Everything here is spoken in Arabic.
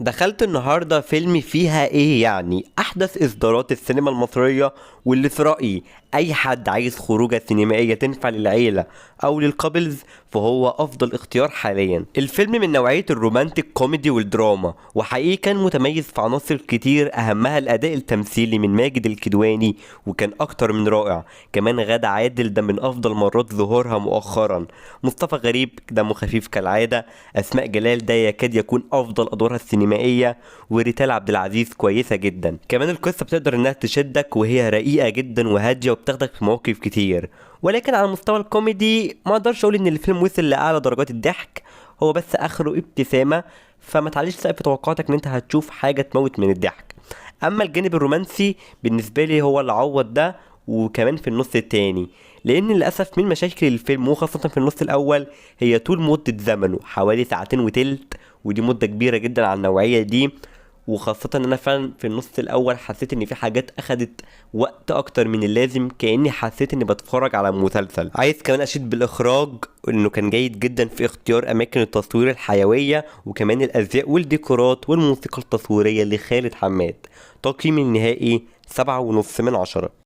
دخلت النهاردة فيلم فيها ايه يعني احدث اصدارات السينما المصرية، واللي في رأيي اي حد عايز خروجة سينمائية تنفع للعيلة او للكابلز فهو افضل اختيار حاليا. الفيلم من نوعية الرومانتك كوميدي والدراما، وحقيقي كان متميز في عناصر كتير اهمها الاداء التمثيلي من ماجد الكدواني، وكان اكتر من رائع. كمان غادة عادل ده من افضل مرات ظهورها مؤخرا. مصطفى غريب دمه خفيف كالعادة. اسماء جلال ده يكاد يكون افضل ادوارها السينمائيه. وريتال عبد العزيز كويسه جدا. كمان القصه بتقدر انها تشدك، وهي رقيقه جدا وهاديه وبتاخدك في مواقف كتير. ولكن على المستوى الكوميدي ما اقدرش اقول ان الفيلم وصل لاعلى درجات الضحك، هو بس اخره ابتسامه. فما تعليش سقف توقعاتك ان انت هتشوف حاجه تموت من الضحك. اما الجانب الرومانسي بالنسبه لي هو اللي عوض ده، وكمان في النص التاني. لان للاسف من مشاكل الفيلم وخاصه في النص الاول هي طول مده زمنه حوالي ساعتين وتلت، ودي مده كبيره جدا على النوعيه دي. وخاصة ان انا فعلا في النص الاول حسيت ان في حاجات اخدت وقت اكتر من اللازم، كأني حسيت اني بتفرج على مسلسل. عايز كمان اشيد بالاخراج انه كان جيد جدا في اختيار اماكن التصوير الحيوية، وكمان الازياء والديكورات والموسيقى التصويرية لخالد حماد. تقييمي النهائي 7.5 من 10.